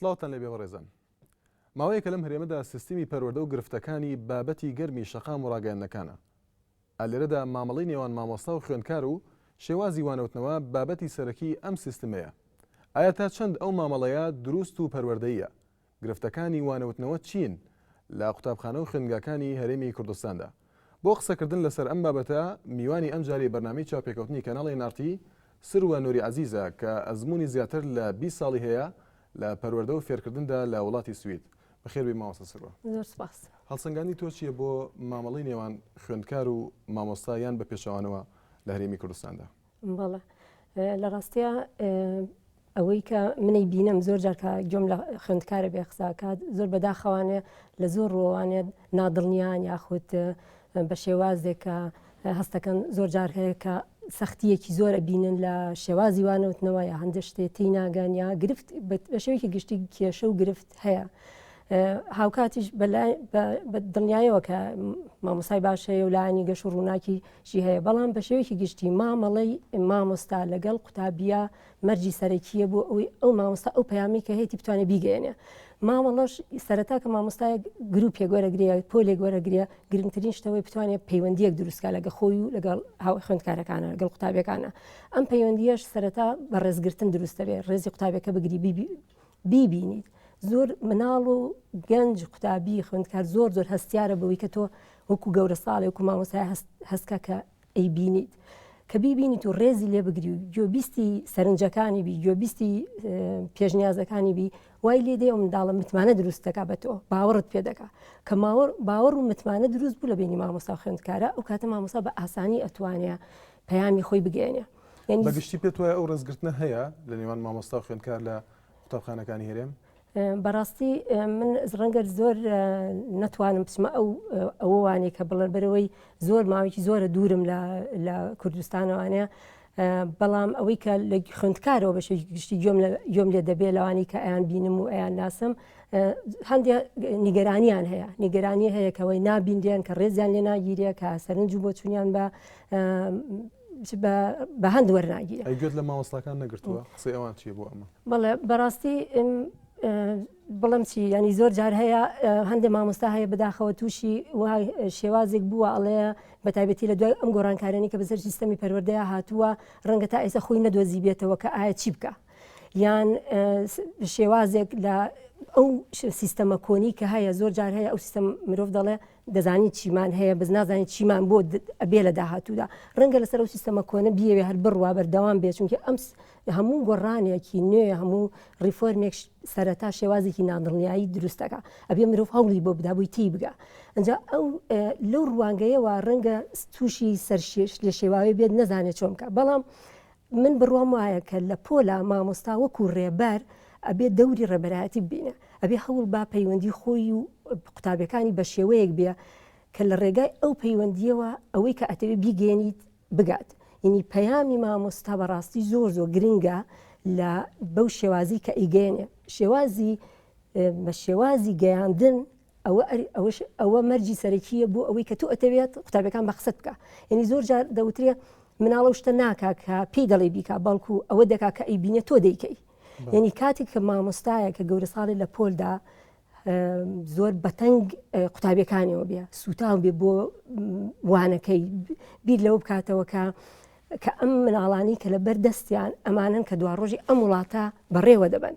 سڵاوتان لێ بێ ڕێزان. ماوەیەکە لەم هەرێمەدا سیستمی پەروەردە و گرفتەکانی بابەتی گەرمی شەقام و ڕاگەیاندنەکانە. ئالێرەدا مامەڵەی نێوان مامۆستا و خوێندکار و شێوازی وانەوتنەوە بابەتی سەرەکی ئەم سیستمەیە. ئایا تا چەند ئەو مامەڵەیە دروست و پەروەردەیە؟ گرفتەکانی وانەوتنەوە چین لە قوتابخانە و خوێندنگاکانی هەرێمی کوردستاندا؟ بۆ قسەکردن لەسەر ئەم بابەتە میوانی ئەم جارێ بەرنامەی چاوپێکەوتنی کەناڵی نارتی سروە نووری عەزیزە کە ئەزموونی زیاتر لە 20 ساڵی هەیە لە پەروەردە و فێرکردندا لە وڵاتی سوید. بەخێر بێ مامۆستا سروە. زۆر سپاس. هەڵسەنگاندنی تۆ چییە بۆ مامەڵەی نێوان خوێندکار و مامۆستا یان بە پێشەوانەوە لە هەرێمی کوردستاندا؟ بەڵێ لە ڕاستیە ئەوەی کە منەی بینم زۆر جار کە گوێم لە خوێندکارە بێ قساکات زۆر بەداخەوانێ لە زۆر ڕۆوانێت نادڵنیان یاخود بە شێوازێک کە هەستەکەن زۆر جار هەیە کە سەختیەکی زۆر ئەبینن لە شێوازی وانەوتنەوە یا هەندێک شتێ تی ناگەن یا گرفت بە شێوەیەکی گشتی کێشە و گرفت هەیە. هاوکاتیش بە دڵنیایەوە کە مامۆستای باش هەیە و لایانی گەشت و ڕووناکیشی هەیە، بەڵام بە شێوەیەکی گشتی مامەڵەی مامۆستا لەگەڵ قوتابیە مەرجی سەرەکیە بۆ ئەوەی ئەو مامۆستا ئەو پەیامی کە هەیەی بتوانێت بیگەێنێ. مامەڵەش سەرەتا کە مامۆستای گروپێک وەرەگرێ پۆلێک وەرەگرێ گرنگترین شتەوەی بتوانێت پەیوەندیەک دروستکە لەگە خۆی و لەگەڵ خوێندکارەکانە لەگەڵ قوتابیەکانە. ئەم پەیوەندیەش سەرەتا بە ڕێزگرتن دروستە بێ، ڕێزی قوتابەکە بگری بیبینیت. زۆر مناڵ و گەنج قوتابی خوێندکار زۆر هەستیارە بەوەی کە تۆ وەکو گەورە ساڵێ وەکو مامۆستای هەستکە کە ئەیبینیت کە بیبینیت و ڕێزی لێ بگری و گوێبیستی سەرنجەکانی بی گوێبیستی پێشنیازەکانی بی وای لێ دێ و منداڵە متمانە دروست دەکا بە تۆ باوەڕت پێ دەکا کە باوەڕ و متمانە دروست بوو لە بینی مامۆستا خوێندکارە ئەو کاتە مامۆستا بە ئاسانی ئەتوانێت پەیامی خۆی بگەێنێ. بەگشتی پێت وایە ئەو ڕێزگرتنە هەیە لە نێوان مامۆستا و خوێندکار لە قوتابخانەکانی هەرێم؟ بەڕاستی من ڕەنگە زۆر نەتوانم بچمە ئەوە وانێ کە بڵێن بەرەوەی زۆر ماوەیەکی زۆرە دوورم لە کوردستانەوانەیە، بەڵام ئەوەی کە لە خوێندکارەوە بەشێ گشتی گوێم لێ دەبێت لەوانی کە ئەیان بینم و ئەیان ناسم هەندێک نیگەرانیان هەیە، نیگەرانی هەیە کەەوەی نابیندیان کە ڕێزیان لێ ناگیرێ کە سەرنج و بۆ چونیان بە هەند وەرناگیرە. ئەیگوێت لە مامۆستاکان نەگرتووە قسەی ئەوان چیە بۆ ئەمە؟ بەڵێ بەڕاستی بڵم چی ینی زۆر جار هەیە هەندێک مامۆستا هەیە بەداخەوە تووشی وای شێوازێک بووە ئەڵەیە بەتایبەتی لە دوای ئەم گۆڕانکارانی کە بەسەر سیستەمی پەروەردەیە هاتووە ڕەنگە تا ئێستا خۆی نەدۆزی بێتەوە کە ئایا چی بکە یان شێوازێک لە ئەو سیستەمە کۆنی کە هەیە زۆر جار هەیە ئەو سیستەم مرۆڤ دەڵێ دەزانیت چیمان هەیە بەس نازانیت چیمان بۆ ئەبێ لە داهاتوودا ڕەنگە لەسەر ئەو سیستەمە کۆنە بیەوێ هەر بڕوا بەردەوام بێت چونکە ئەم هەموو گۆڕانێکی نوێ هەموو ڕیفۆرمێک سەرەتا شێوازێکی نادڵنیایی دروستەکە ئەبێ مرۆڤ هەوڵی بۆ بدابووی تی بگە. ئەنجا ئەو لەو ڕوانگەیەوە ڕەنگە تووشی سەرشێش لە شێواوی بێت نەزانێت چۆن بکە، بەڵام من بڕوام وایە کە لە پۆلا مامۆستا وەکو ڕێبەر ئەبێ دەوری ڕێبەرایەتی ببینە، ئەبێ هەوڵ با پەیوەندی خۆی و قوتابەکانی بە شێوەیەک بێ کە لە ڕێگای ئەو پەیوەندیەوە ئەوەی کە ئەتەوێت بیگەێنیت بگات. ینی پەیامی مامۆستا بەڕاستی زۆر گرنگە لە بەو شێوازی کە ئیگەێنێ شێوازی بە شێوازی گەیاندن ئەوە مەرجی سەرەکیە بۆ ئەوەی کە تۆ ئەتەوێت قوتابەکان بە قسەت بکە. ینی زۆر جار دەوترێ مناڵە شتە ناکا کە پێی دەڵێ بیکا بەڵکو ئەوە دەکا کە ئەیبینێت تۆ دەیکەی. یعنی کاتێک کە مامۆستایە کە گەورە ساڵی لە پۆلدا زۆر بەتەنگ قوتابیەکانیەوە بێ سوتاو بێ بۆ وانەکەی بیر لەوە بکاتەوە کە ئەم مناڵانی کە لە بەردەستیان ئەمانن کە دوا ڕۆژی ئەم وڵاتە بەڕێوە دەبن.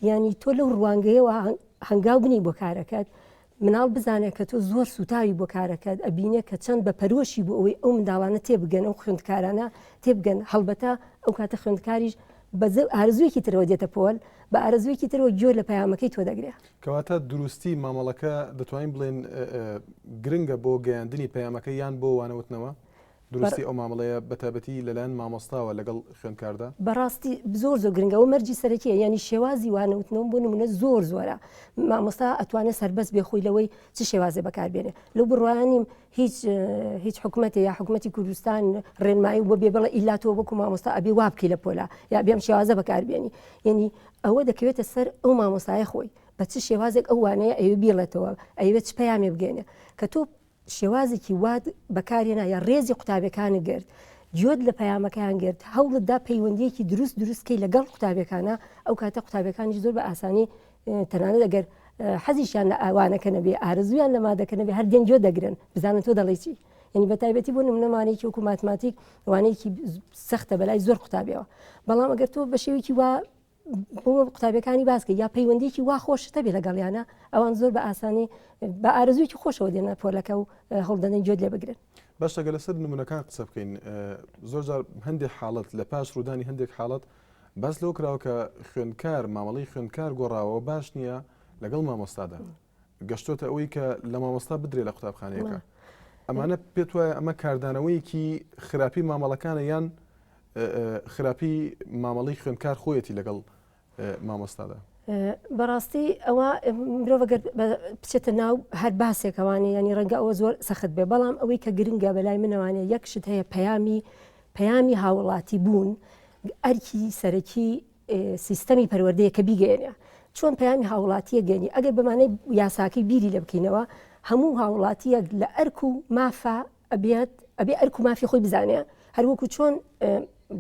ینی تۆ لەو ڕوانگەیەوە هەنگاو بنی بۆ کارەکەت مناڵ بزانێت کە تۆ زۆر سوتاوی بۆ کارەکەت ئەبینێ کە چەند بە پەروەشی بۆ ئەوەی ئەو منداڵانە تێبگەن ئەو خوێندکارانە تێبگەن هەڵبەتە ئەو کاتە خوێندکاریش بە ئارزوویەکی ترەوە دێتە پۆل بە ئارزوویەکی ترەوە گوێ لە پەیامەکەی تۆ دەگرێت. کەواتە دروستی مامەڵەکە دەتوانین بڵێن گرنگە بۆ گەیاندنی پەیامەکە یان بۆ وانەوتنەوە؟ دروستی ئەو مامەڵەیە بەتابەتی لەلایەن مامۆستاوە لەگەڵ خوێندکاردا؟ بەڕاستی زۆر گرنگە و مەرجی سەرەکیە، ینی شێوازی وانەوتنەوە بۆ نمونە زۆرە مامۆستا ئەتوانێت سەربەست بێ خۆی لەوەی چ شێوازێ بەکاربێنێ. لەو بڕوانیم هیچ حکوومەتێ یا حکوومەتی کوردستان ڕێنمایی بۆ بێ بڵێ ئیلاتەوە وەکو مامۆستا ئەبێ وا بکەی لە پۆلا یا بێم شێوازە بەکاربێنی. ینی ئەوە دەکەوێتە سەر ئەو مامۆستایە خۆی بە چ شێوازێک ئەو وانەیە ئەوێ بیڵێتەوە ئەوێت چ پەیامێ بگەێنێ کە تۆ شێوازێکی واد بەکارێنە یا ڕێزی قوتابەکانی گرت گوێت لە پەیامەکەیان گرت هەوڵتدا پەیوەندیەکی دروستکەی لەگەڵ قوتابەکانە ئەو کاتە قوتابەکانی زۆر بە ئاسانی تەنانەت ئەگەر حەزیشیان لە ئاوانەکە نەبێ ئارزویان لە مادەکە نەبێ هەر دێن جۆ دەگرن بزانن تۆ دەڵی چی ینی بە تایبەتی بۆ نمونەمانێکی وەکو ماتماتیک وانەیەکی سەختە بەلای زۆر قوتابیەوە بەڵام ئەگەر تۆ بە شێوێکی وا بۆ قوتابیەکانی باسکە یا پەیوەندێکی وا خۆشتە بێ لەگەڵیانە ئەوان زۆر بە ئاسانی بە ئارزوویکی خۆشەوە دێنە پۆلەکە و هەڵدەنەی جۆت لێ بگرن. باشە گە لەسەر نمونونەکان قسە بکەین زۆر جار هەندێک حاڵەت لە پاش ڕوودانی هەندێک حاڵەت باس لەو کراوە کە خوێنکار مامەڵی خوێنکار گۆڕاوەوە باش نییە لەگەڵ مامۆستادا گەشتۆتە ئەوەی کە لە مامۆستا بدرێ لە قوتابخانەیەەکە ئەمانە پێت وایە ئەمە کاردانەوەیکی خراپی مامەڵەکانە یان خراپی مامەڵی خوێنکار خۆیەتی لەگەڵ مامۆستادا. بەڕاستی ئەوە مرۆڤەگەر بچێتە ناو هەر باسێکەوانی ینی ڕەنگە ئەوە زۆر سەخت بێ بەڵام ئەوەی کە گرنگە بەلای منەوانێ یەکشت هەیە پەیامی هاوڵاتی بوون ئەرکی سەرەکی سیستەمی پەروەردەیە کە بیگەێنێ چۆن پەیامی هاوڵاتیە گەێنی ئەگەر بەمانەی یاساکەی بیری لە بکەینەوە هەموو هاوڵاتیەک لە ئەرک و مافە ئەبێ ئەرک و مافی خۆی بزانێ هەروەکو چۆن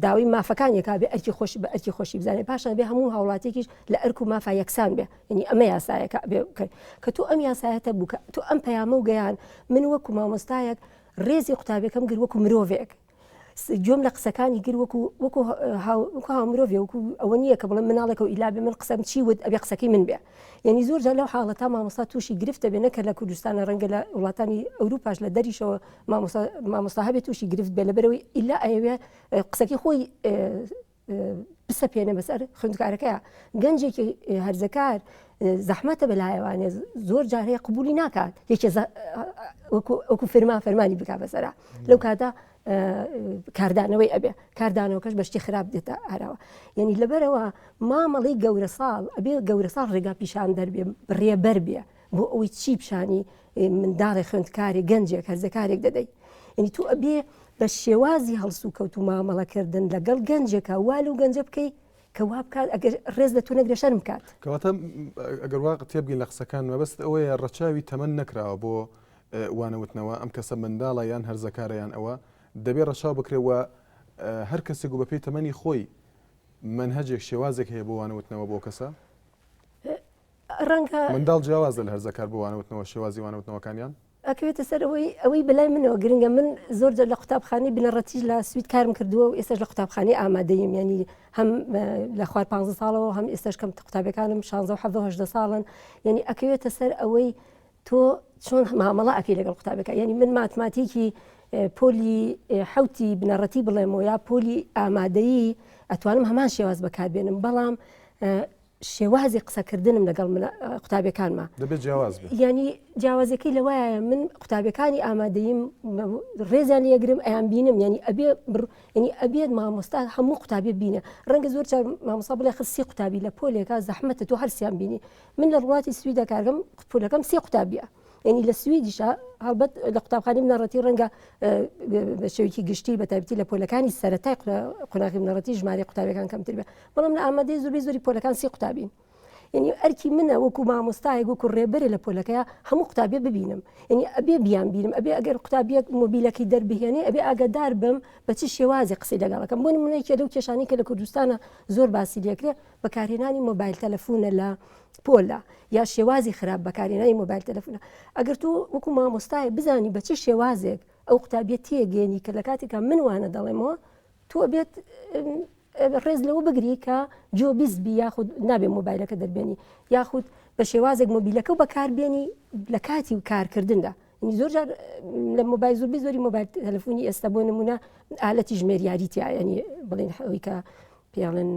داوای مافەکانێکا بێ ئەرکی خۆش بە ئەرکی خۆشی بزانێ پاشان بێ هەموو هاوڵاتێکیش لە ئەرک و مافا یەکسان بێ ینی ئەمە یاسایەکە بێ کە تۆ ئەم یاسایەتە بووکە تۆ ئەم پەیامە و گەیان من وەکو مامۆستایەک ڕێزی قوتابەکەم گر وەکو مرۆڤێک جۆم لە قسەکانی گر وەکو هاومرۆڤێ وەکو ئەوە نییە کە بڵێ مناڵێکە و ئیلا بێ من قسەم چی وت ئەبێ قسەکەی من بێ یعنی زۆر جار لەو حاڵەتا مامۆستا تووشی گرفتە بێ نەکە لە کوردستانە ڕەنگە لە وڵاتانی ئەوروپاش لە دەریشەوە مامۆستا هەبێت تووشی گرفت بێ لەبەرەوەی ئیلا ئەوێ قسەکەی خۆی بسەپێنە بەسەر خوێندکارەکەیە گەنجێکی هەرزەکار زەحمەتە بەلایەوانێ زۆر جار هەیە قبولی ناکات یەکێ وەکو فەرمانی بک بەسەرا لەو کاتا کاردانەوەی ئەبێ کاردانەوەکەش بەشتی خراپ دێتە ئاراوە یعنی لەبەرەوە مامەڵی گەورە ساڵ ئەبێ گەورە ساڵ ڕێگا پیشان دەربێ ڕێبەر بێ بۆ ئەوەی چی پیشانی منداڵی خوێندکاری گەنجێک هەرزەکارێک دەدەی ینی تو ئەبێ بە شێوازی هەڵسو و کەوت و مامەڵەکردن لەگەڵ گەنجێکە وال و گەنجە بکەی کە وا بکات ئەگەر ڕێز لە تو نەگرێ شەرم بکات کەواتە ئەگەر وا تێبگەین لە قسەکان مەبەست ئەوەیە ڕەچاوی تەمەن نەکراوە بۆ وانەوتنەوە ئەم کەسە منداڵە یان هەرزەکارەیان ئەوە دەبێ ڕەچاو بکرێەوە هەر کەسێک و بەپێی تەمەنی خۆی منهەجێک شێوازێک هەیە بۆ وانەوتنەوە بۆ کەسە ڕەنگە منداڵ جیاواز لە هەرزەکار بۆ وانەوتنەوە شێوازی وانەوتنەوەکانیان ئەکەوێتە سەر ئەوەی بەلای منەوە گرنگە من زۆر لە قوتابخانەی بنەڕەتیش لە سوید کارم کردووە و ئێستاش لە قوتابخانەی ئامادەیم ینی هەم لە خوار 15 ساڵەوە هەم ئێستاش کەم قوتابەکانم 16 ساڵن ینی ئەکەوێتە سەر ئەوەی تۆ چۆن مامەڵە ئەکەی لەگەڵ قوتابەکە ینی من ماتماتیکی پۆلی حوتی بنەڕەتی بڵێمەوە یا پۆلی ئامادەیی ئەتوانم هەمان شێواز بەکاربێنم بەڵام شێوازی قسەکردنم لەگەڵ قوتابەکانمە دەبێت جیاواز بێت ینی جیاوازەکەی لەوایە من قوتابەکانی ئامادەیم ڕێزیان لێگرم ئەیان بینم ینی ئەبێت مامۆستا هەموو قوتابێ بینە ڕەنگە زۆر مامۆستا بڵێ خسی قوتابی لە پۆلێکە زەحمەتە تۆ هەرسیان بینی من لە وڵاتی سویدا کارگەم پۆلەکەم 3 قوتابیە ینی لە سویدیشە هەڵبەت لە قوتابخانەی بنەڕەتی ڕەنگە بە شێوەیەکی گشتی بە تایبەتی لە پۆلەکانی سەرەتای قۆناغی بنەڕەتی ژمارە قوتابەکان کەمتر بێ بەڵام لە ئامادەی زۆری پۆلەکان 3 قوتابین ینی ئەرکی منە وەکو مامۆستایەک وەکو ڕێبەرێ لە پۆلەکەیە هەموو قوتابێ ببینم ینی ئەبێ بیان بینم ئەبێ ئەگەر قوتابیەک مۆبیلەکەی دەربهێنێ ئەبێ ئاگادار بم بە چ شێوازی قسەی لەگەڵەکەم بۆ نمونەیەکی لەو کێشانی کە لە کوردستانە زۆر باسی لێکرێ بەکارهێنانی مۆبایل تەلەفۆنە لە پۆلە یا شێوازی خراپ بەکارهێنانی مۆبایل تەلەفۆنە ئەگەر تو وەکو مامۆستایە بزانی بە چ شێوازێک ئەو قوتابیە تێگەێنی کە لە کاتێکا من وانە دەڵێمەوە تۆ بێت ڕێز لەوە بگری کە جۆ بیزبی یاخود نابێ مۆبایلەکە دەربێنی یاخود بە شێوازێک مۆبیلەکە و بەکاربێنی لە کاتی و کارکردندا زۆر جار لە مۆبایل زۆری مۆبایل تەلەفۆنی ئێستا بۆ نمونە ئالەتی ژمێریاریتیا ینی بڵێن ئەوەی کە پێڵێن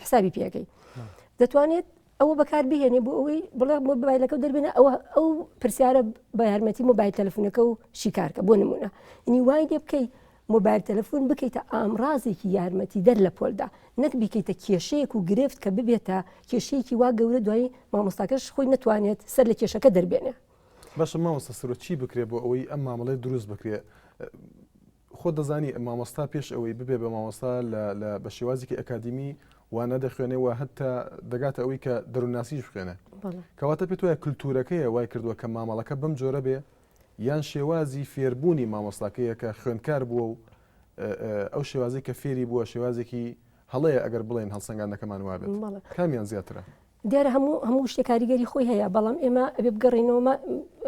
حسابی پێەکەی دەتوانێت ئەوە بەکاربهێنێ بۆ ئەوەی بڵێ مۆبایلەکە دەربێنە ئەو پرسیارە بە یارمەتی مۆبایل تەلەفۆنەکە و شیکارکە بۆ نمونە ینی وای لێ بکەی مۆبایل تەلەفۆن بکەیتە ئامڕازێکی یارمەتی دەر لە پۆلدا نەک بیکەیتە کێشەیەک و گرفت کە ببێتە کێشەیەکی وا گەورە دوای مامۆستاکەش خۆی نتوانێت سەر لە کێشەکە دەربێنێ باشە مامۆستا سەرۆ چی بکرێ بۆ ئەوەی ئەم مامەڵەی دروست بکرێ خۆ دەزانی مامۆستا پێش ئەوەی ببێ بە مامۆستا بە شێوازێکی ئەکادیمی وانە دەخوێنێەوە هەتا دەگاتە ئەوەی کە دەرووناسیش بخوێنێ کەواتە پێت وایە کولتورەکەیە وای کردووە کە مامەڵەکە بەم جۆرە بێ یان شێوازی فێربوونی مامۆستاکەیە کە خوێنکار بووە و ئەو شێوازی کە فێری بووە شێوازێکی هەڵەیە ئەگەر بڵێن هەڵسەنگاندەکەمان وابێت کامیان زیاترە دیارە هەموو شتێک کاریگەری خۆی هەیە بەڵام ئێمە ئەبێ بگەڕینەوە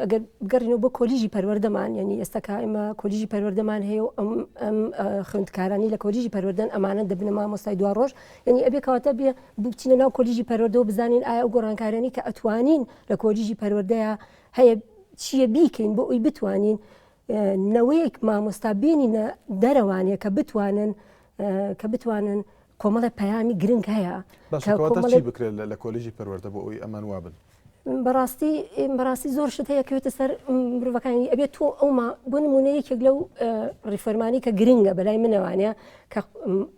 ئەگەر بگەڕینەوە بۆ کۆلیژی پەروەردەمان یعنی ئێستاکە ئێمە کۆلیژی پەروەردەمان هەیە و ئەم خوێندکارانی لە کۆلیژی پەروەردەن ئەمانە دەبنە مامۆستای دوا ڕۆژ یعنی ئەبێ کەواتە بێ بچینە ناو کۆلیژی پەروەردەوە بزانین ئایا ئەو گۆڕانکارانی کە ئەتوانین لە کۆلیژی پەروەردەیە هەیە چییە بیکەین بۆ ئەوی بتوانین نەوەیەک مامۆستا بینینە دەرەوانەیە کە بتوانن کۆمەڵە پەیامی گرنگ هەیە چی بکرێت لە کۆلیژی پەروەردە بۆ ئەوی ئەمان وابن بەڕاستی زۆر شت هەیە کەوێتە سەر مرۆڤەکانی ئەبێت تۆ ئەوما بۆ نمونەیەکێک لەو ڕیفەرمانی کە گرنگە بەلای منەوانەیە کە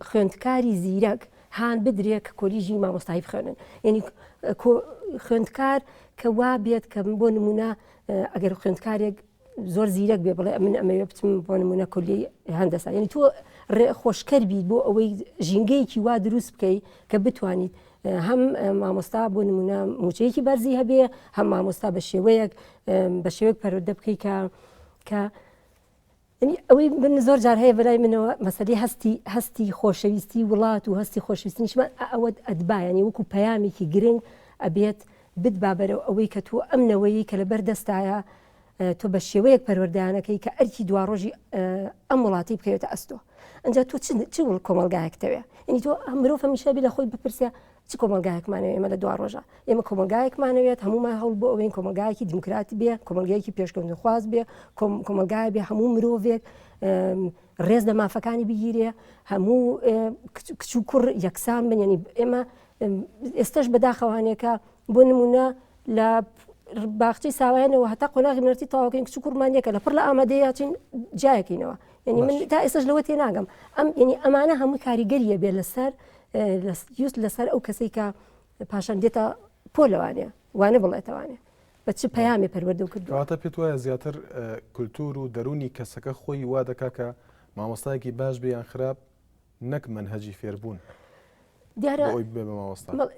خوێندکاری زیرەک هاان بدرێت کە کۆلیژی مامۆستایی بخوێنن یعنی خوێندکار کە وا بێت کە بۆ نمونە ئەگەر خوێندکارێک زۆر زیرەک بێ بڵێ من ئەمەوێ بچم بۆ نمونە کۆلی هەندەسا یعنی تۆ خۆشکەر بیت بۆ ئەوەی ژینگەیەکی وا دروست بکەیت کە بتوانیت هەم مامۆستا بۆ نمونە موچەیەکی بەرزی هەبێ هەم مامۆستا بە شێوەیەک پەروەردە بکەیت کە ئەوەی من زۆر جار هەیە بەلای منەوە مەسەلەی هەستی خۆشەویستی وڵات و هەستی خۆشویستی نیشمان ئەوە ئەدبایانی وەکو پەیامێکی گرنگ ئەبێت بتبا بەرەو ئەوەی کە تۆ ئەمنەوەی کە لەبەر دەستایە تۆ بە شێوەیەک پەروەردەیانەکەی کە ئەرکی دواڕۆژی ئەم وڵاتی بکەوێتە ئەستۆ ئەنجا تۆ چ کۆمەلگایەکتەوێ ینی تۆ مرۆڤ هەمیشە بێ لە خۆی بپرسە چ کۆمەلگایەکمانەوێت ئێمە لە دوا ڕۆژە ئێمە کۆمەلگایەکمانەوێت هەمومان هەوڵ بۆ ئەوەین کۆمەلگایەکی دموکراتی بێ کۆمەلگایەکی پێشکەوتن خواست بێ کۆمەلگای بێ هەموو مرۆڤێک ڕێز لە مافەکانی بگیرێ هەموو کچ و کوڕ یەکسان بن ینی ئێمە ئێستش بەداخەوانێکە بۆ نمونە لە باخچەی ساوایانەوە هەتا قۆناغی بنەرتی تەواوکەین کچ و کوڕمانیەکە لە پڕ لە ئامادەیە چین جایەکەینەوە ینی من تا ئێستش لەوە تێناگەم ینی ئەمانە هەموو کاریگەریە بێ لەسەر ئەو کەسەی کە پاشان دێتە پۆلەوانێ وانە بڵێتەوانێ بە چ پەیامی پەروەردە و کردووە کەواتە پێت وایە زیاتر کولتور و دەرونی کەسەکە خۆی وا دەکا کە مامۆستایەکی باش بێ یان خراپ نەک منهەجی فێربوون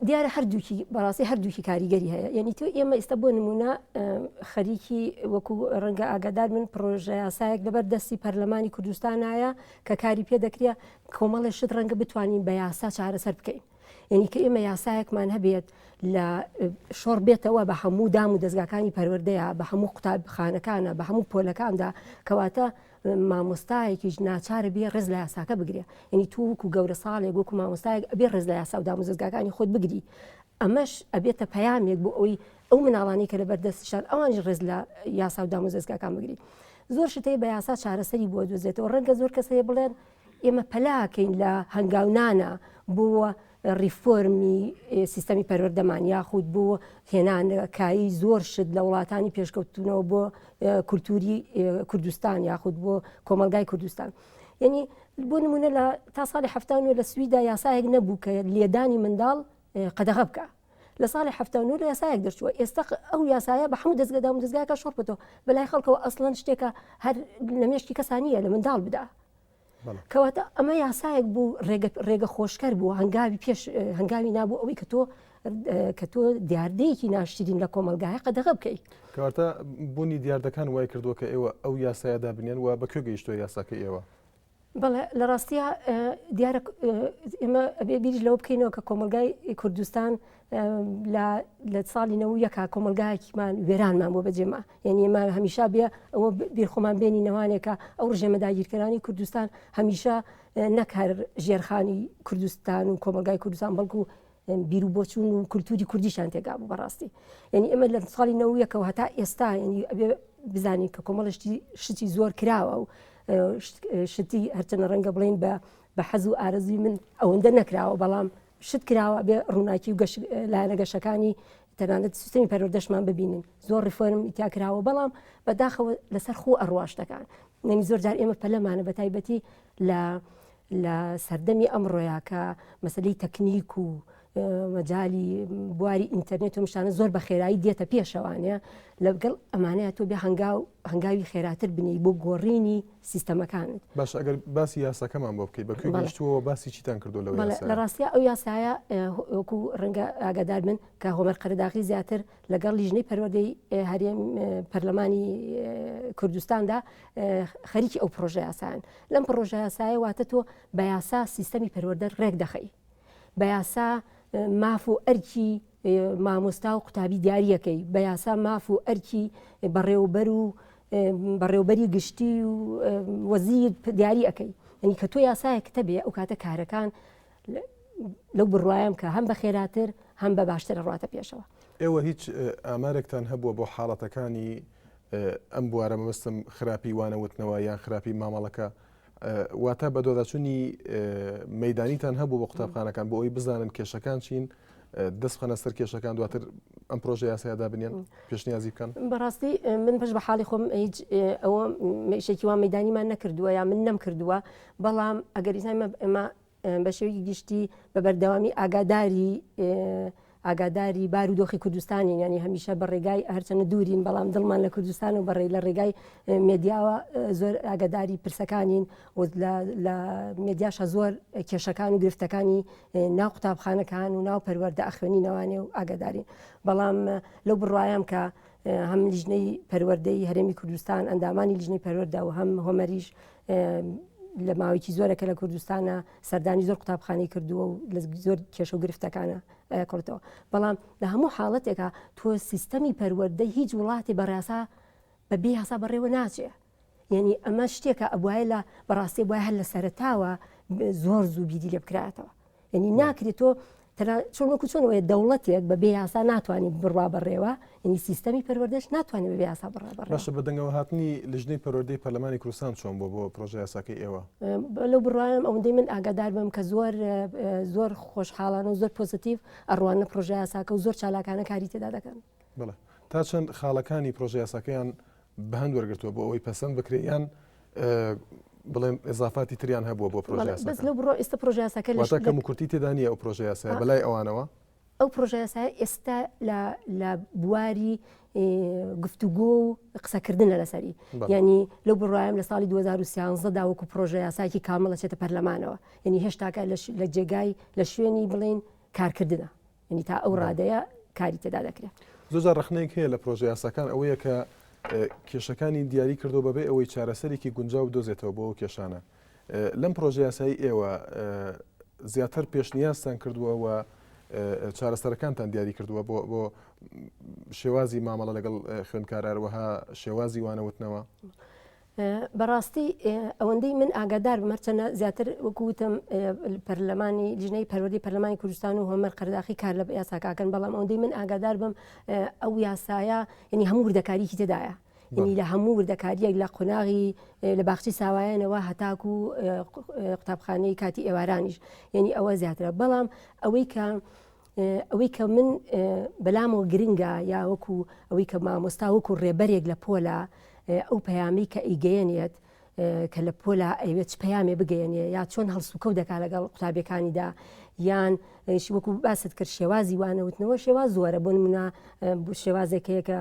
دیارە هەردووکی بەڕاستی هەردووکی کاریگەری هەیە یعنی تۆ ئێمە ئێستا بۆ نمونە خەریکی وەکو ڕەنگە ئاگادار من پرۆژە یاسایەک لەبەر دەستی پەرلەمانی کوردستانایە کە کاری پێ دەکرێت کۆمەڵی شت ڕەنگە بتوانین بە یاسا چارەسەر بکەین یعنی کە ئێمە یاسایەکمان هەبێت لە شۆڕ بێتەوە بە هەموو دام و دەستگاکانی پەروەردەیە بە هەموو قوتابخانەکانە بە هەموو پۆلەکاندا کەواتە مامۆستایەکیش ناچارە بێ ڕێز لە یاساکە بگرێ ینی تو وەکو گەورە ساڵێک وەکو مامۆستایەک ئەبێ ڕێز لە یاسا و دام و دەستگاکانی خۆت بگری ئەمەش ئەبێتە پەیامێک بۆ ئەوی ئەو مناڵانی کە لەبەر دەستیشان ئەوانش ڕێز لە یاسا و دام و دەستگاکان بگری زۆر شتەی بە یاسا چارەسەری بۆ دۆزێتەوە ڕەنگە زۆر کەسەیە بڵێن ئێمە پەلاکەین لە هەنگاونانە بۆ ریفۆرمی سیستەمی پەروەردەمان یاخود بۆ هێنانەکایی زۆر شت لە وڵاتانی پێشکەوتونەوە بۆ کولتوری کوردستان یاخود بۆ کۆمەلگای کوردستان یعنی بۆ نمونە لە تا ساڵی هەفتانوە لە سویدا یاسایەک نەبوو کە لێدانی منداڵ قەدەغە بکە لە ساڵی هەفتانوە لە یاسایەک دەرچووە ئێستا ئەو یاسایە بە هەموو دەستگەدا و دەستگاکە شۆڕ بێتەوە بەلای خەڵکەوە ئەسڵەن شتێکە هەر لە مێشکی کەسانیە لە منداڵ بدا کەواتە ئەمە یاسایەک بوو ڕێگە خۆشکەر بوو هەنگاوی نابوو ئەوەی کە تۆ دیاردەیەکی ناشرین لە کۆمەلگایە قەدەغە بکەیت کەواتە بوونی دیاردەکان وای کردووە کە ئێوە ئەو یاسایەدا بنێن و بەکوێ گەیشتووە یاساکە ئێوە بەڵێ لە ڕاستیە دیارە ئێمە ئەبێ بیری لەوە بکەینەوە کە کۆمەلگای کوردستان لە ساڵی 91 کۆمەلگایەکیمان وێرانمان بۆ بەجێما یعنی ئێمە هەمیشا بێ ئەوە بیرخۆمان بێنی نەوانێکە ئەو ڕژێمە داگیرکەرانی کوردستان هەمیشە نەکار ژێرخانی کوردستان و کۆمەلگای کوردستان بەڵکو بیر و بۆچوون و کولتوری کوردیشان تێگا بوو بەڕاستی یعنی ئێمە لە ساڵی 91 هەتا ئێستا ینی ئەبێ بزانین کە کۆمەڵشتی شتی زۆر کراوە و شتی هەرچەنە ڕەنگە بڵین بە حەز و ئارەزوی من ئەوەندە نەکراوە بەڵام شت کراوە بێ ڕووناکی و لایەنە گەشەکانی تەنانەت سیستەمی پەروەردەشمان ببینن زۆر ریفۆرم ئیتیا کراوە بەڵام بەداخەوە لەسەر خۆ ئەڕواشتەکان نەنی زۆر جار ئێمە پەلەمانە بە تایبەتی لە سەردەمی ئەمڕۆیە کە مەسەلەی تەکنیک و مەجای بواری ئینتەرنێت و مشانە زۆر بە خێرایی دێتە پێشەوانە لەگەڵ ئەمانەیە تۆ بێ هەنگاوی خێراتر بنی بۆ گۆڕینی سیستەمەکانت باش ئەگەر باسی یاساکەمان بۆ بکەیت بەکوێ گەیشتووە باسی چیتان کردو لە ڕاستیە ئەو یاسایە وەکو ڕەنگە ئاگادار من کە هۆمەر قەرداغی زیاتر لەگەڵ لیژنەی پەروەردەی هەرێم پەرلەمانی کوردستاندا خەریکی ئەو پرۆژە یاسایان لەم پرۆژە یاسایە واتە تۆ بە یاسا سیستەمی پەروەردە ڕێک دەخەی بە یاسا ماف و ئەرکی مامۆستا و قوتابی دیارەکەی بە یاسا ماف و ئەرکی بەڕێوەبەر و بەڕێوەبەری گشتی و وەزیر دیاری ئەەکەی ئەنی کە تۆ یاسایەکتە بێ ئەو کاتە کارەکان لەو بڕوایم کە هەم بە خێراتر هەم بە باشترە ڕاتە پێشەوە. ئێوە هیچ ئامارێکتان هەبووە بۆ حاڵەتەکانی ئەم بوارە مەبەستم خراپی وانەوتنەوە یان خراپی مامەڵەکە واتە بە دۆداچوونی مەدانیتان هەبوو بۆ قوتابخانەکان بۆ ئەوی بزانن کێشەکان چین دەست بخەنە سەر کێشەکان دواتر ئەم پرۆژه یاسایەدا بنێن پێشنیازی بکەن. بەڕاستی من پێش بە حاڵی خۆم هیچ ئەوە شێکی وان مەدانیمان نەکردووە یا من نەم کردووە بەڵام ئەگەر ئێمە بە شێوەیەکی گشتی بە بەردەوامی ئاگاداری بارودۆخی کوردستانی ینی هەمیشە بە ڕێگای هەرچەنە دوورین بەڵام دڵمان لە کوردستان و بەڕێ لە ڕێگای مێدیاوە زۆر ئاگاداری پرسەکانین و لە مێدیاشە زۆر کێشەکان و گرفتەکانی ناو قوتابخانەکان و ناو پەروەردە ئەخوێنینەوانێ و ئاگادارین بەڵام لەو بڕوایم کە هەم لیژنەی پەروەردەی هەرێمی کوردستان ئەندامانی لیژنەی پەروەردە و هەم هۆمەریش لە ماوەیەکی زۆرەکە لە کوردستانە سەردانی زۆر قوتابخانەی کردووە و لە زۆر کێشە و گرفتەکانە کردەوە بەڵام لە هەموو حاڵەتێکە تۆ سیستەمی پەروەردەی هیچ وڵاتی بەڕاسا بەبێ یاسا بەڕێوە ناچێ یعنی ئەمە شتێکە ئەبوایە لە بەڕاستی وایە هەر لە سەرتاوە زۆر زوو بیری لێ بکراتەوە یعنی ناکرێت تۆ چۆنوەکو چۆنەوەی دەوڵەتێک بەبێ یاسا ناتوانانی بڕوا بەڕێوە ینی سیستەمی پەروەردەش ناتوانێت بەبێ یاسا بڕوا بەڕێوە. باشە بەدەنگەوە هاتنی لیژنەی پەروەردەی پەرلەمانی کوردستان چۆن بۆ پرۆژە یاساکەی ئێوە؟ لەو بڕوایم ئەوەندەی من ئاگادار بم کە زۆر خۆشحاڵانە و زۆر پۆزیتیڤ ئەڕوانە پرۆژە یاساکە و زۆر چالاکانە کاری تێدا دەکەن. بەڵێ تا چەند خاڵەکانی پرۆژە یاساکەیان بەهەند وەرگرتووە بۆ ئەوەی پەسەند بکرێت یان بڵێن ئێزافاتی تریان هەبووە بۆ پرۆژە یاساکە؟ بەس لەو بڕۆ ئێستا پرۆژە یاساکە واتە کەم و کورتی تێدا نییە ئەو پرۆژە یاسایە بەلای ئەوانەوە؟ ئەو پرۆژە یاسایە ئێستا لە بواری گفتوگۆ و قسەکردنە لەسەری ینی لەو بڕوایم لە ساڵی 2013 داوەکو پرۆژە یاسایکی کامڵ چێتە پەرلەمانەوە ینی هێشتاکە لە جێگای لە شوێنی بڵێن کارکردنە ینی تا ئەو ڕادەیە کاری تێدا دەکرێت. زۆر ڕخنەیەک هەیە لە پرۆژە یاساکان ئەوەیە کە کێشەکانی دیاری کردو بەبێ ئەوەی چارەسەرێکی گونجاو دۆزێتەوە بۆ ئەو کێشانە لەم پرۆژە یاسایی ئێوە زیاتر پێشنیازتان کردووە و چارەسەرەکانتان دیاری کردووە بۆ شێوازی مامەڵە لەگەڵ خوێندکارەوەها شێوازی وانەوتنەوە؟ بەڕاستی ئەوەندەی من ئاگادار بمەرچەنە زیاتر وەکوتم پەرلەمانی لیژنەی پەروەردەی پەرلەمانی کوردستان و هۆمەر قەرداخی کار لە یاساکەکەن بەڵام ئەوەندەی من ئاگادار بم ئەو یاسایە ینی هەموو وردەکاریکی تێدایە ینی لە هەموو وردەکاریەک لە قۆناغی لە باخچی ساوایەنەوە هەتاکو و قوتابخانەی کاتی ئێوارانیش ینی ئەوە زیاترە بەڵام ئەوەی کە من بەلامەوە گرنگە یا وەکو ئەوەی کە مامۆستا وەکو ڕێبەرێک لە پۆلا ئەو پەیامی کە ئیگەیەنێت کە لە پۆلا ئەوێت چ پەیامێ بگەێنێ یا چۆن هەڵسوکەوت دەکا لەگەڵ قوتابیەکانیدا یان وەکو باست کرد شێوازی وانەوتنەوە شێواز زۆرە بۆ نمونە شێوازێکەیەکە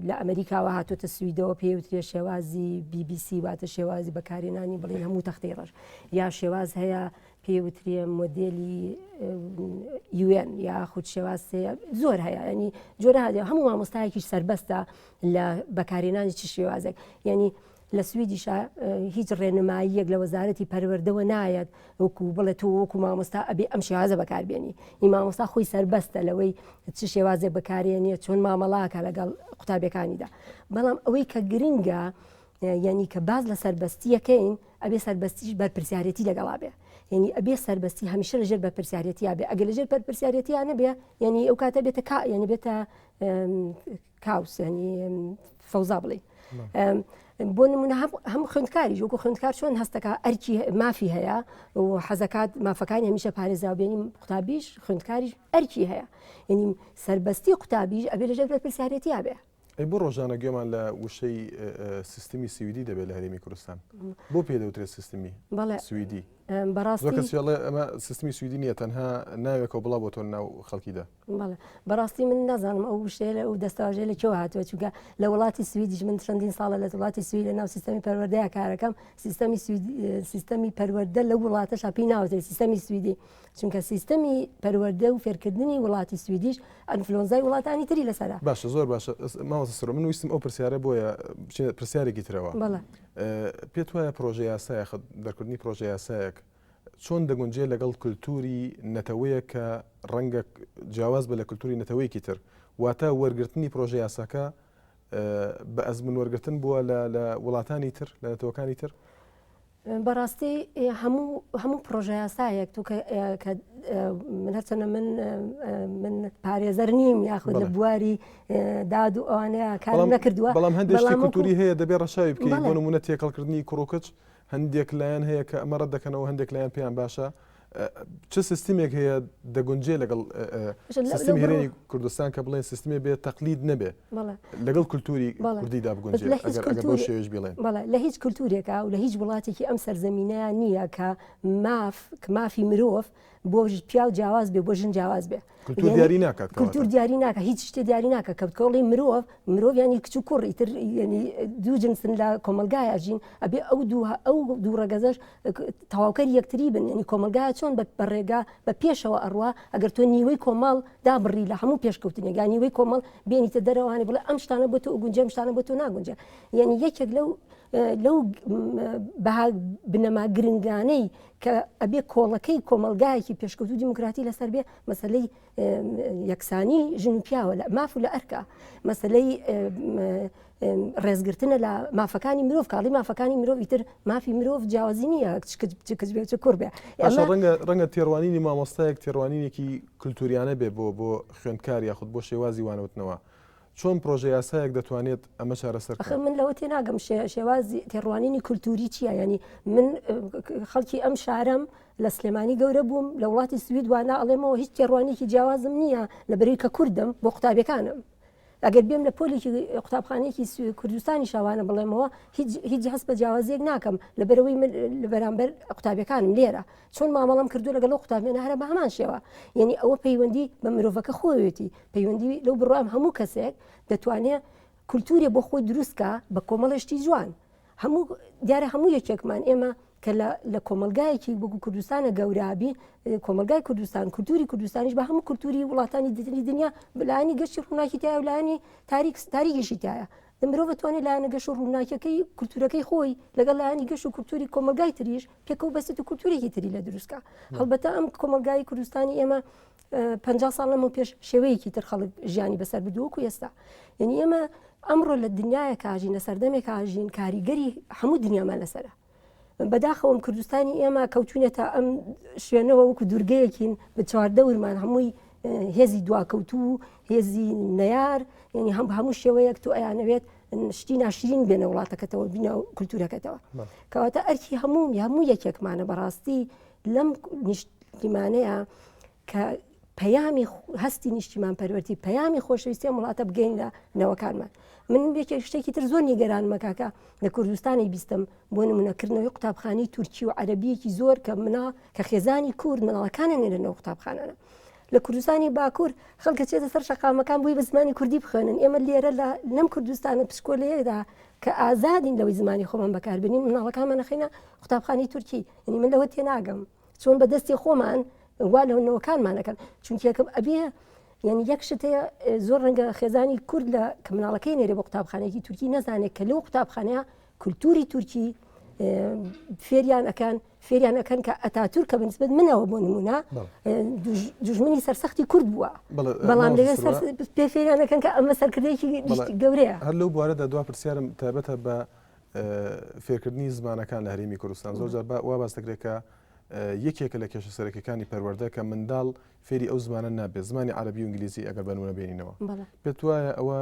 لە ئەمریکاوە هاتوۆتە سویدەوە پێوترێ شێوازی BBC واتە شێوازی بەکارێنانی بڵێن هەموو تەختەی ڕەش یا شێواز هەیە پێوترێ مۆدێلی UN یا خود شێواز زۆر هەیە ینی جۆرە هەموو مامۆستایەکیش سەربەستە لە بەکارێنانی چ شێوازێک ینی لە سویدیشە هیچ ڕێنماییەک لە وەزارەتی پەروەردەوە نایەت وەکو بڵێت و وەکو مامۆستا ئەبێ ئەم شێوازە بەکاربێنی ئی مامۆستا خۆی سەربەستە لەوەی چ شێوازێک بەکارێنێت چۆن مامەڵاکە لەگەڵ قوتابیەکانیدا بەڵام ئەوەی کە گرنگە ینی کە باز لە سەربەستیەکەین ئەبێ سەربەستیش بەرپرسیارەتی لەگەڵا بێ ینی ئەبێ سەربەستی هەمیشە لەژێر بەرپرسیارەتیا بێ ئەگەر لەژێر بەرپرسیارەتیانە بێ ینی ئەو کاتە بێتە ینی بێتە کاوس ینی فەوزا بڵێ بۆ نمونە هەموو خوێندکاریش وەکو خوێندکار چۆن هەستەکە ئەرکی مافی هەیە و حەزەکات مافەکانی هەمیشە پارێزراوبێنی قوتابیش خوێندکاریش ئەرکی هەیە ینی سەربەستی قوتابیش ئەبێ لەژێر بەرپرسیارەتیا بێ. ئەی بۆ ڕۆژانە گوێمان لە وشەی سیستمی سویدی دەبێت لە هەرێمی کوردستان بۆ پێدەوترێت سیستمی سویدی بەڕاستی کەسیڵێ ئەمە سیستمی سویدی نیە تەنها ناوێکەوە بڵاو بۆ تۆ ناو خەڵکیدا بەڕاستی من نازانم ئەو شتێ و دەستاژێ لە کێوە هاتووە چونکە لە وڵاتی سویدیش من چەندین ساڵە لە وڵاتی سوید لە ناو سیستەمی پەروەردەیە کارەکەم سیستەمی پەروەردە لە وڵاتەش پێی ناوتێت سیستەمی سویدی چونکە سیستەمی پەروەردە و فێرکردنی وڵاتی سویدیش ئەنفلۆنزای وڵاتانی تری لەسەرا. باشە زۆر باشە ماوەسە سەر من ویستم ئەو پرسیارە بۆیە پرسیارێکی ترەوە پێت وایە پرۆژە یاسایە دەرکردنی پرۆژە یاسایەک چۆن دەگونجێ لەگەڵ کولتوری نەتەوەیە کە ڕەنگە جیاواز بە لە کولتوری نەتەوەیەکی تر واتە وەرگرتنی پرۆژە یاساکە بە ئەزمون وەرگتن بووە لە وڵاتانی تر لە نەتەوەکانی تر بەڕاستی هەموو پرۆژە یاسایەک تو کە من هەرچەنە من پارێزەر نیم یاخود لە بواری داد و ئەوانەیە کارم نەکردووە بەڵام هەندێکی کولتوری هەیە دەبێت ڕەشاوی بکەیت بۆ نمونە تێکەڵکردنی کوڕۆکچ هەندێک لایەن هەیە کە ئەمە ڕەت دەکەنەوە هەندێک لایەن پێیان باشە چه سیستمێک هەیە دەگونجێ لەگەڵ سیستمی هێرێنی کوردستان کە بڵێن سیستمی بێت تەقلید نەبێ لەگەڵ کولتوری کوردیدا بگونجێ ئەگەر بۆ شێوەش بڵێن لە هیچ کولتورێکە و لە هیچ وڵاتێکی ئەم سەرزەمینەیە نییە کە مافی مرۆڤ بۆ پیا و جیاواز بێ بۆ ژن جیاواز بێ کولتور دیاری ناکە هیچ شتێ دیاری ناکە کە کۆڵی مرۆڤ ینی کچ و کوڕ ئیتر دوو جنسن لە کۆمەلگایە ژین ئەبێ ئەو دوو ڕەگەزەش تەواوکەری یەکتری بن ینی کۆمەلگایە چۆن بە ڕێگا بە پێشەوە ئەڕوا ئەگەر تۆ نیوەی کۆمەڵ دابڕی لە هەموو پێشکەوتنێکگا نیوەی کۆمەڵ بێنیتە دەرەوانێ بڵێ ئەم شتانە بۆ تۆ گونجە ئەم شتانە بۆ تۆ ناگونجە یعنی یەکێک لەو بنەما گرنگانەی کە ئەبێ کۆڵەکەی کۆمەلگایەکی پێشکەوتوو دیموکراتی لەسەر بێ مەسەلەی یەکسانی ژن و پیاوە لە ماف و لە ئەرکە مەسەلەی ڕێزگرتنە لە مافەکانی مرۆڤ کاڵی مافەکانی مرۆڤ ئیتر مافی مرۆڤ جیاوازی نییە کەس بێت چ کوڕ بێ ڕەنگە تێڕوانینی مامۆستایەک تێڕوانینێکی کولتوریانە بێ بۆ خوێندکار یاخود بۆ شێوازی وانەوتنەوە چۆن پرۆژە یاسایەک دەتوانێت ئەمە چارەسەر من لەوە تێناگەم شێوازی تێڕوانینی کولتوری چییە ینی من خەڵکی ئەم شارەم لە سلێمانی گەورە بووم لە وڵاتی سوید وانە ئەڵێمەوە هیچ تێڕوانێکی جیاوازم نییە لە بەرەوەی کە کوردم بۆ قوتابیەکانم ئەگەر بێم لە پۆلێکی قوتابخانەیەکی کوردستانی شاوانە بڵێمەوە هیچ هەست بە جیاوازیەک ناکەم لە بەرەوەی لە بەرامبەر قوتابیەکانم لێرە چۆن مامەڵام کردو لەگەڵ قوتابیانە هەرە بە هەمان شێوە یعنی ئەوە پەیوەندی بە مرۆڤەکە خۆیەتی پەیوەندی لەو بڕام هەموو کەسێک دەتوانێت کولتوری بۆ خۆی دروستکە بە کۆمەڵشتی جوان دیارە هەموو یەکێکمان ئێمە کە لە کۆمەلگایەکی بۆ کوردستانە گەورابی کۆمەلگای کوردستان کولتوری کوردستانیش بە هەموو کولتوری وڵاتانی دیتری دنیا بەلایانی گەشتی ڕووناکی تایە و لایانی تاریکیشی تایە مرۆڤ بتوانێت لایەنە گەشت و ڕووناکیەکەی کولتورەکەی خۆی لەگەڵ لایانی گەشت و کولتوری کۆمەلگای تریش پێکەوە بەست و کولتورێکی تری لە دروستکە هەڵبەتە ئەم کۆمەلگای کوردستانی ئێمە 50 ساڵ لەمە پێش شێوەیەکی تر خەڵک ژیانی بەسەر بردووەکو ئێستا یعنی ئێمە ئەمڕۆ لە دنیایە کاژین لە سەردەمێک کاژین کاریگەری هەموو دنیامان لەسەرە بەداخەوەم کوردستانی ئێمە کەوتونێتە ئەم شوێنەوە وەکو دوورگەیەکین بە چواردەورمان هەمووی هێزی دواکەوتوو هێزی نەیار ینی هەموو شێوەیەک تو ئەیانەوێت شتی ناشرین بێنە وڵاتەکەتەوە بینە کولتورەکەتەوە کەواتە ئەرکی هەموو یەکێکمانە بەڕاستی لەم نیشتیمانەیە کە پەیامی هەستی نیشتیمان پەروەردی پەیامی خۆشەویستی وڵاتە بگەین لە نەوەکانمان من شتێکی تر زۆر نیگەرانمە کاکە لە کوردستانی بیستم بۆ نمونەکردنەوەی قوتابخانەی تورکی و عەرەبیەکی زۆر کە منە کە خێزانی کورد مناڵەکانە نێرەنەوە قوتابخانانە لە کوردستانی باکوور خەڵکە چێتە سەر شەقامەکان بووی بە زمانی کوردی بخوێنن ئێمە لێرە لەم کوردستانە پشکۆلەیەکدا کە ئازادین لەوەی زمانی خۆمان بەکاربێنین مناڵەکانمان نەخینە قوتابخانەی تورکی ینی من لەوە تێناگەم چۆن بە دەستی خۆمان وا لەونەوەکانمانەکەن چونکە ئەبێ یعنی یەک شتەیە زۆر ڕەنگە خێزانی کورد لە کە مناڵەکەی نێرێ بە قوتابخانەیەکی تورکی نەزانێت کە لەو قوتابخانەیە کولتوری تورکی فێریان ئەەکەن کە ئەتاتورکە بەنسبەت منەوە بۆ نمونە دوژمنی سەرسەختی کورد بووە بەڵام لەوێ پێ فێریانەکەن کە ئەمە سەرکردەیەکی گەورەیە هەر لەو بوارەدا دوا پرسیارم تایبەتە بە فێرکردنی زمانەکان لە هەرێمی کوردستان زۆرجار وا باس دەکرێت کە یەکێکە لە کێشە سەرەکیەکانی پەروەردە کە منداڵ فێری ئەو زمانە نابێت زمانی عەرەبی و ئینگلیزی ئەگەر بەنمونە بێنینەوە پێت وایە ئەوە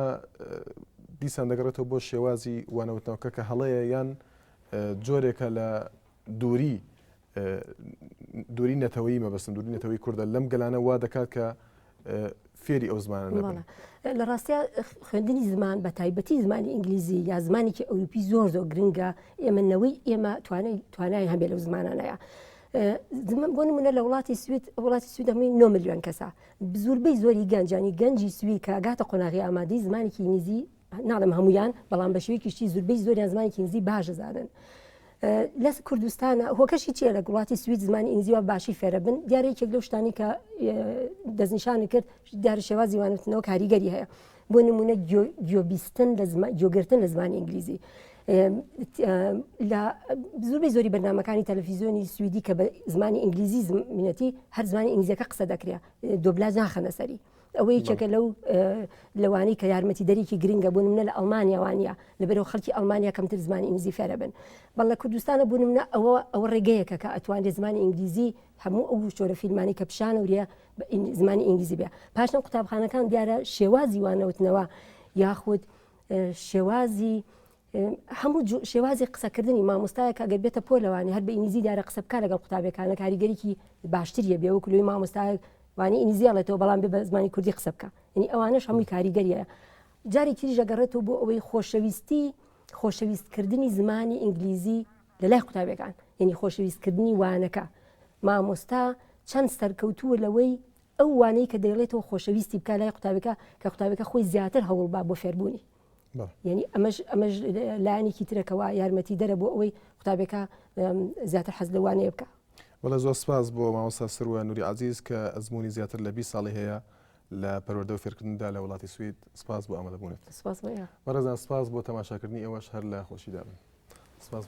دیسان دەگەڕێتەوە بۆ شێوازی وانەوتنەوەکە کە هەڵەیە یان جۆرێکە لە دووری نەتەوەی مەبەستن دووری نەتەوەی کوردە لەم گەلانە وا دەکات کە فێری ئەو زمانە نەبن لە ڕاستە خوێندنی زمان بە تایبەتی زمانی ئینگلیزی یا زمانێکی ئەوروپی زۆر گرنگە ئێمەنەوەی ئێمە توانای هەبێ لەو زمانانەیە بۆ نمونە لە وڵاتی سوید هەمووی 9 ملیۆن کەسە زۆربەی زۆری گەنجانی گەنجی سوی کە گاتە قۆناغی ئامادەی زمانێکی ئینگلیزی ناڵم هەمویان بەڵام بە شێوەیەکیشتی زۆربەی زۆریان زمانێکی ئینگلیزی باشەزانن لە کوردستانە هۆکەشی چیە لە وڵاتی سوید زمانی ئینگلیزی وە باشی فێرە بن دیارێکێک لەو شتانی کە دەستنیشانی کرد دیارە شێوازی وانەوتنەوە کاریگەری هەیە بۆ نمونە گوێبیستن جۆگرتن لە زمانی ئینگلیزی لە زۆری بەرنامەکانی تەلەڤیزیۆنی سویدی کە بە زمانی ئینگلیزی زمینەتی هەر زمانی ئینگلیزیەکە قسە دەکرێت دۆبلاژ ناخەنە سەری ئەوەی یەکێکە لەوانەی کە یارمەتی دەریکی گرنگە بوون منە لە ئەڵمانیاوانە لەبەرەوە خەڵکی ئەڵمانیا کەمتر زمانی ئینگلیزی فێرە بن بەڵ لە کوردستانە بوون منە ئەوە ڕێگەیەکە کە ئەتوانێت زمانی ئینگلیزی هەموو ئەو جۆرە فیلمانی کە پیشانەوریە زمانی ئینگلیزی بێ پاشنە قوتابخانەکان دیارە شێوازی وانەوتنەوە یاخود شێوازی هەموو شێوازی قسەکردنی مامۆستایەکە ئەگەر بێتە پۆلەوانی هەر بە ئینگلیزی دیارە قسە بکە لەگەڵ قوتابەکانە کاریگەریکی باشتریە بێ وەکو لەوەی مامۆستای وانی ئینگلیزیاڵێتەوە بەڵام بێ بە زمانی کوردی قسە بکە یعنی ئەوانەش هەمووی کاریگەریە جارێکی دیژە گەڕێتەوە بۆ ئەوەی خۆشەویستکردنی زمانی ئینگلیزی لە لای قوتابەکان یعنی خۆشەویستکردنی وانەکە مامۆستا چەند سەرکەوتووە لەوەی ئەو وانەی کە دەیڵێتەوە خۆشەویستی بکە لای قوتابەکە کە قوتابەکە خۆی زیاتر هەوڵ با بۆ فێربوونی یعنی ئەمەش لایەنێکی ترەکەوە یارمەتی دەرە بۆ ئەوەی قوتابەکە زیاتر حەز لەوانەیە بکە وەڵە زۆر سپاس بۆ مامۆستا سروە نووری عەزیز کە ئەزمموی زیاتر لە 20 ساڵی هەیە لە پەروەردە و فێرکردندا لە وڵاتی سوید سپاس بۆ ئامادەبوونێت بەڕێزان سپاس بۆ تەماشاکردنی ئێوەش هەر لە خۆشیدا بن سپاس